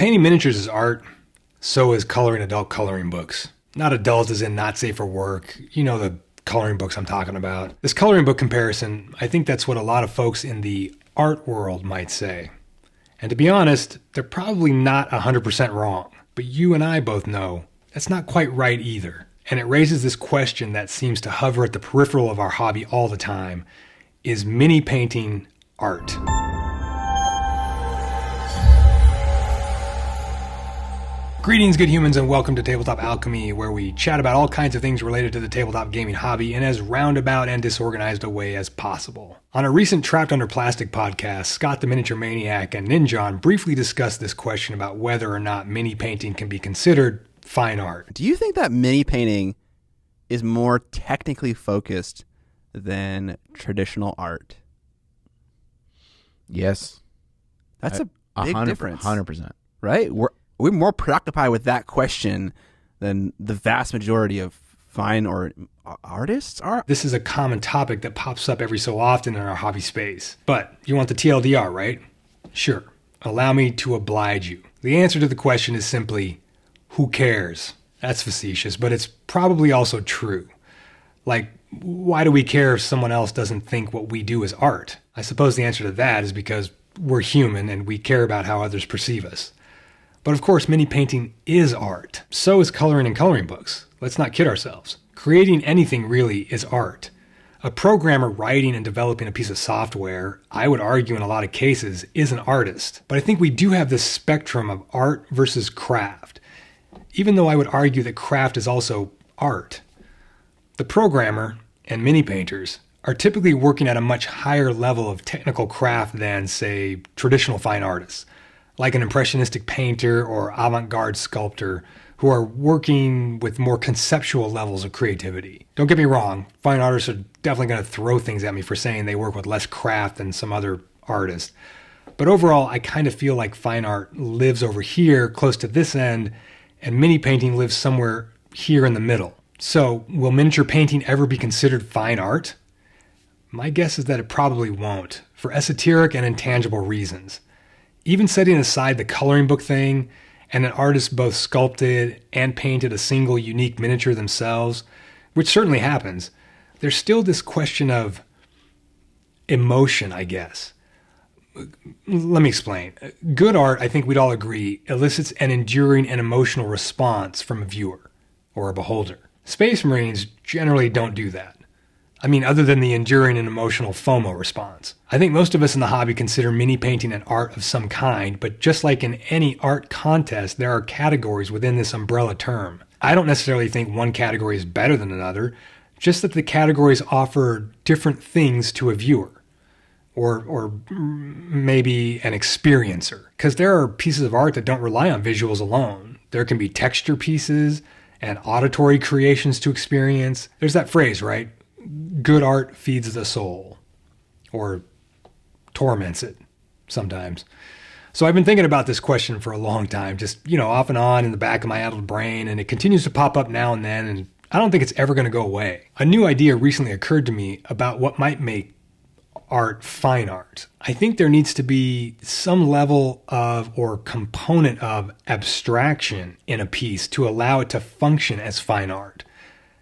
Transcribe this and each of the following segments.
painting miniatures is art, so is coloring adult coloring books. Not adult as in not safe for work. You know the coloring books I'm talking about. This coloring book comparison, I think that's what a lot of folks in the art world might say. And to be honest, they're probably not 100% wrong. But you and I both know that's not quite right either. And it raises this question that seems to hover at the peripheral of our hobby all the time. Is mini painting art? Greetings, good humans, and welcome to Tabletop Alchemy, where we chat about all kinds of things related to the tabletop gaming hobby in as roundabout and disorganized a way as possible. On a recent Trapped Under Plastic podcast, Scott the Miniature Maniac and Ninjon briefly discussed this question about whether or not mini painting can be considered fine art. Do you think that mini painting is more technically focused than traditional art? Yes. That's a big difference. 100%. Right? We're more preoccupied with that question than the vast majority of fine or artists are. This is a common topic that pops up every so often in our hobby space. But you want the TLDR, right? Sure. Allow me to oblige you. The answer to the question is simply, who cares? That's facetious, but it's probably also true. Like, why do we care if someone else doesn't think what we do is art? I suppose the answer to that is because we're human and we care about how others perceive us. But of course, mini painting is art. So is coloring and coloring books. Let's not kid ourselves. Creating anything really is art. A programmer writing and developing a piece of software, I would argue in a lot of cases, is an artist. But I think we do have this spectrum of art versus craft, even though I would argue that craft is also art. The programmer and mini painters are typically working at a much higher level of technical craft than, say, traditional fine artists, like an impressionistic painter or avant-garde sculptor who are working with more conceptual levels of creativity. Don't get me wrong, fine artists are definitely going to throw things at me for saying they work with less craft than some other artists. But overall, I kind of feel like fine art lives over here, close to this end, and mini painting lives somewhere here in the middle. So, will miniature painting ever be considered fine art? My guess is that it probably won't, for esoteric and intangible reasons. Even setting aside the coloring book thing, and an artist both sculpted and painted a single unique miniature themselves, which certainly happens, there's still this question of emotion, I guess. Let me explain. Good art, I think we'd all agree, elicits an enduring and emotional response from a viewer or a beholder. Space Marines generally don't do that. I mean, other than the enduring and emotional FOMO response. I think most of us in the hobby consider mini painting an art of some kind, but just like in any art contest, there are categories within this umbrella term. I don't necessarily think one category is better than another, just that the categories offer different things to a viewer, or maybe an experiencer. Because there are pieces of art that don't rely on visuals alone. There can be texture pieces and auditory creations to experience. There's that phrase, right? Good art feeds the soul, or torments it sometimes. So I've been thinking about this question for a long time, just, off and on in the back of my addled brain, and it continues to pop up now and then, and I don't think it's ever going to go away. A new idea recently occurred to me about what might make art fine art. I think there needs to be some level of or component of abstraction in a piece to allow it to function as fine art.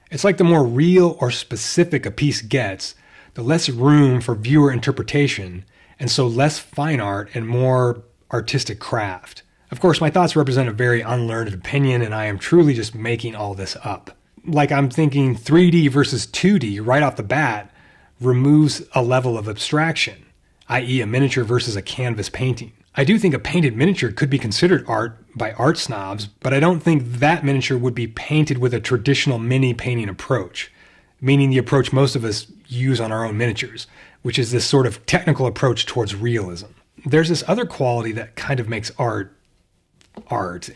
It's like the more real or specific a piece gets, the less room for viewer interpretation, and so less fine art and more artistic craft. Of course, my thoughts represent a very unlearned opinion, and I am truly just making all this up. Like I'm thinking 3D versus 2D right off the bat removes a level of abstraction, i.e. a miniature versus a canvas painting. I do think a painted miniature could be considered art by art snobs, but I don't think that miniature would be painted with a traditional mini painting approach, meaning the approach most of us use on our own miniatures, which is this sort of technical approach towards realism. There's this other quality that kind of makes art,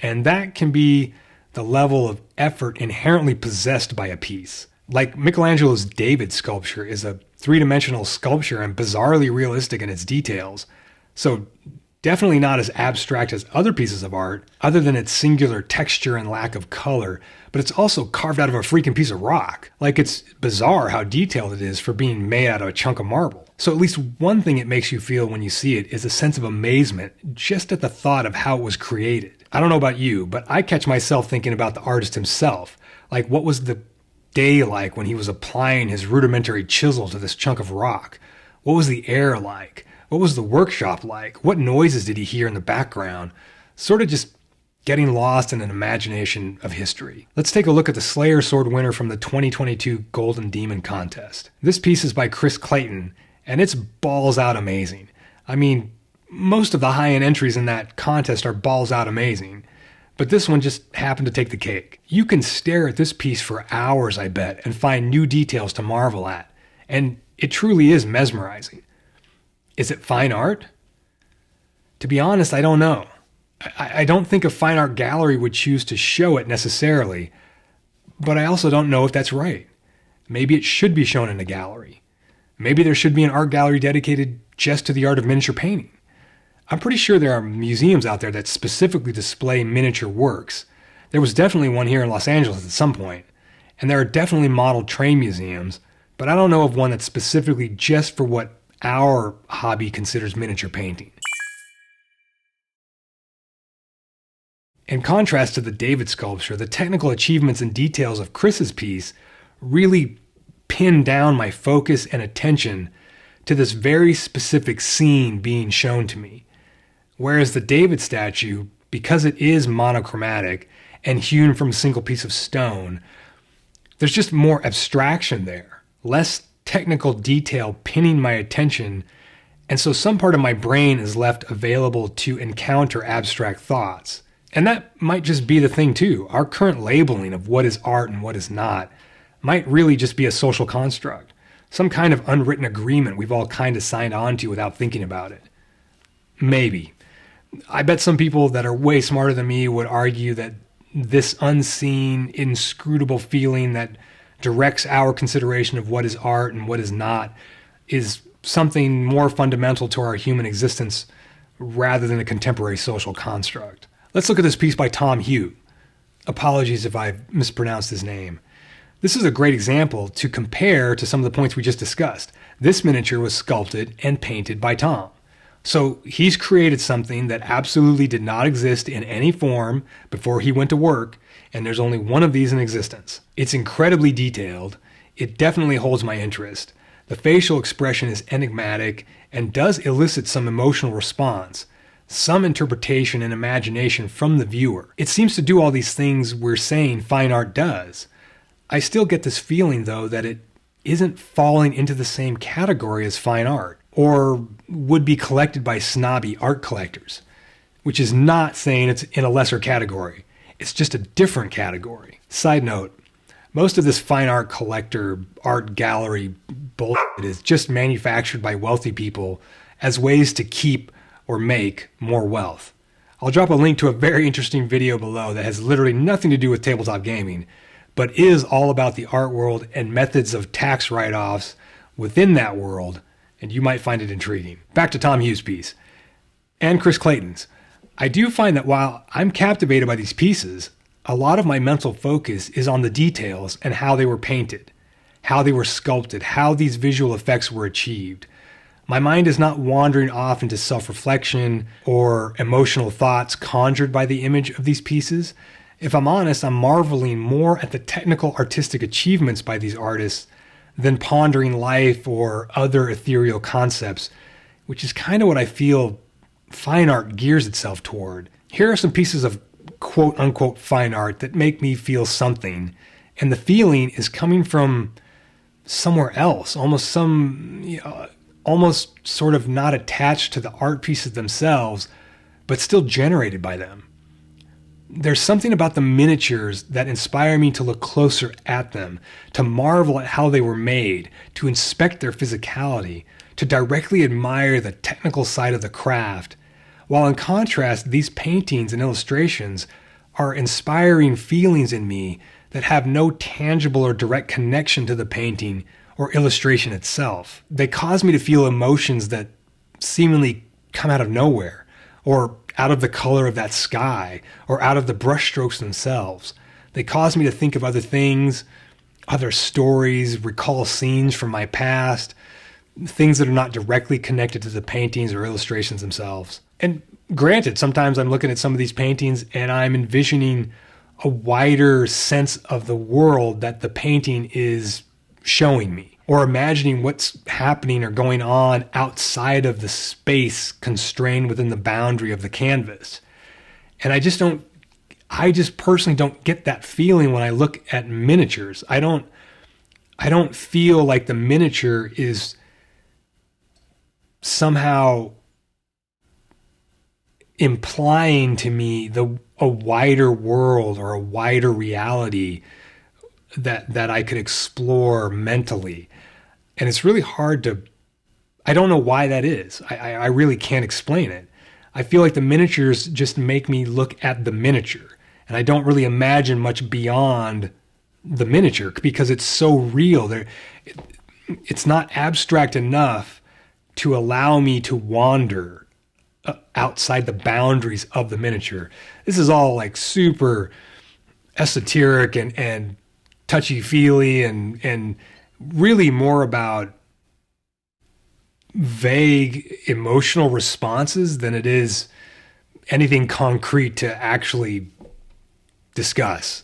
and that can be the level of effort inherently possessed by a piece. Like Michelangelo's David sculpture is a three-dimensional sculpture and bizarrely realistic in its details, so definitely not as abstract as other pieces of art, other than its singular texture and lack of color, but it's also carved out of a freaking piece of rock. Like, it's bizarre how detailed it is for being made out of a chunk of marble. So at least one thing it makes you feel when you see it is a sense of amazement just at the thought of how it was created. I don't know about you, but I catch myself thinking about the artist himself. Like, what was the day like when he was applying his rudimentary chisel to this chunk of rock? What was the air like? What was the workshop like? What noises did he hear in the background? Sort of just getting lost in an imagination of history. Let's take a look at the Slayer Sword winner from the 2022 Golden Demon contest. This piece is by Chris Clayton, and it's balls out amazing. I mean, most of the high-end entries in that contest are balls out amazing, but this one just happened to take the cake. You can stare at this piece for hours, I bet, and find new details to marvel at, and it truly is mesmerizing. Is it fine art? To be honest, I don't know. I don't think a fine art gallery would choose to show it necessarily, but I also don't know if that's right. Maybe it should be shown in a gallery. Maybe there should be an art gallery dedicated just to the art of miniature painting. I'm pretty sure there are museums out there that specifically display miniature works. There was definitely one here in Los Angeles at some point, and there are definitely model train museums, but I don't know of one that's specifically just for what our hobby considers miniature painting. In contrast to the David sculpture, the technical achievements and details of Chris's piece really pin down my focus and attention to this very specific scene being shown to me. Whereas the David statue, because it is monochromatic and hewn from a single piece of stone, there's just more abstraction there, less technical detail pinning my attention, and so some part of my brain is left available to encounter abstract thoughts. And that might just be the thing too. Our current labeling of what is art and what is not might really just be a social construct, some kind of unwritten agreement we've all kind of signed on to without thinking about it. Maybe. I bet some people that are way smarter than me would argue that this unseen, inscrutable feeling that directs our consideration of what is art and what is not is something more fundamental to our human existence rather than a contemporary social construct. Let's look at this piece by Tom Hugh. Apologies if I've mispronounced his name. This is a great example to compare to some of the points we just discussed. This miniature was sculpted and painted by Tom. So he's created something that absolutely did not exist in any form before he went to work, and there's only one of these in existence. It's incredibly detailed. It definitely holds my interest. The facial expression is enigmatic and does elicit some emotional response, some interpretation and imagination from the viewer. It seems to do all these things we're saying fine art does. I still get this feeling, though, that it isn't falling into the same category as fine art, or would be collected by snobby art collectors, which is not saying it's in a lesser category. It's just a different category. Side note, most of this fine art collector, art gallery bullshit is just manufactured by wealthy people as ways to keep or make more wealth. I'll drop a link to a very interesting video below that has literally nothing to do with tabletop gaming, but is all about the art world and methods of tax write-offs within that world, and you might find it intriguing. Back to Tom Hughes' piece, and Chris Clayton's. I do find that while I'm captivated by these pieces, a lot of my mental focus is on the details and how they were painted, how they were sculpted, how these visual effects were achieved. My mind is not wandering off into self-reflection or emotional thoughts conjured by the image of these pieces. If I'm honest, I'm marveling more at the technical artistic achievements by these artists than pondering life or other ethereal concepts, which is kind of what I feel fine art gears itself toward. Here are some pieces of quote-unquote fine art that make me feel something, and the feeling is coming from somewhere else, almost sort of not attached to the art pieces themselves, but still generated by them. There's something about the miniatures that inspire me to look closer at them, to marvel at how they were made, to inspect their physicality, to directly admire the technical side of the craft, while in contrast, these paintings and illustrations are inspiring feelings in me that have no tangible or direct connection to the painting or illustration itself. They cause me to feel emotions that seemingly come out of nowhere, or out of the color of that sky, or out of the brushstrokes themselves. They cause me to think of other things, other stories, recall scenes from my past, things that are not directly connected to the paintings or illustrations themselves. And granted, sometimes I'm looking at some of these paintings and I'm envisioning a wider sense of the world that the painting is showing me, or imagining what's happening or going on outside of the space constrained within the boundary of the canvas. And I just personally don't get that feeling when I look at miniatures. I don't feel like the miniature is somehow implying to me a wider world or a wider reality that I could explore mentally. And it's really hard I don't know why that is. I really can't explain it. I feel like the miniatures just make me look at the miniature, and I don't really imagine much beyond the miniature because it's so real. It's not abstract enough to allow me to wander outside the boundaries of the miniature. This is all like super esoteric and touchy-feely and really more about vague emotional responses than it is anything concrete to actually discuss.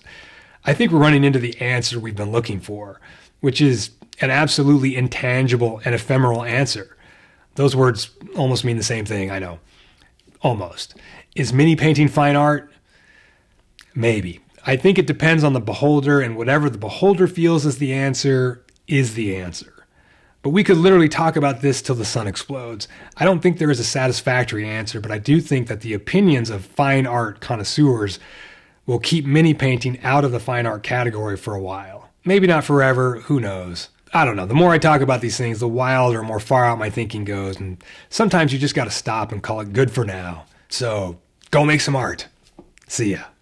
I think we're running into the answer we've been looking for, which is an absolutely intangible and ephemeral answer. Those words almost mean the same thing, I know. Almost. Is mini painting fine art? Maybe. I think it depends on the beholder, and whatever the beholder feels is the answer is the answer. But we could literally talk about this till the sun explodes. I don't think there is a satisfactory answer, but I do think that the opinions of fine art connoisseurs will keep mini painting out of the fine art category for a while. Maybe not forever, who knows? I don't know. The more I talk about these things, the wilder, more far out my thinking goes, and sometimes you just got to stop and call it good for now. So go make some art. See ya.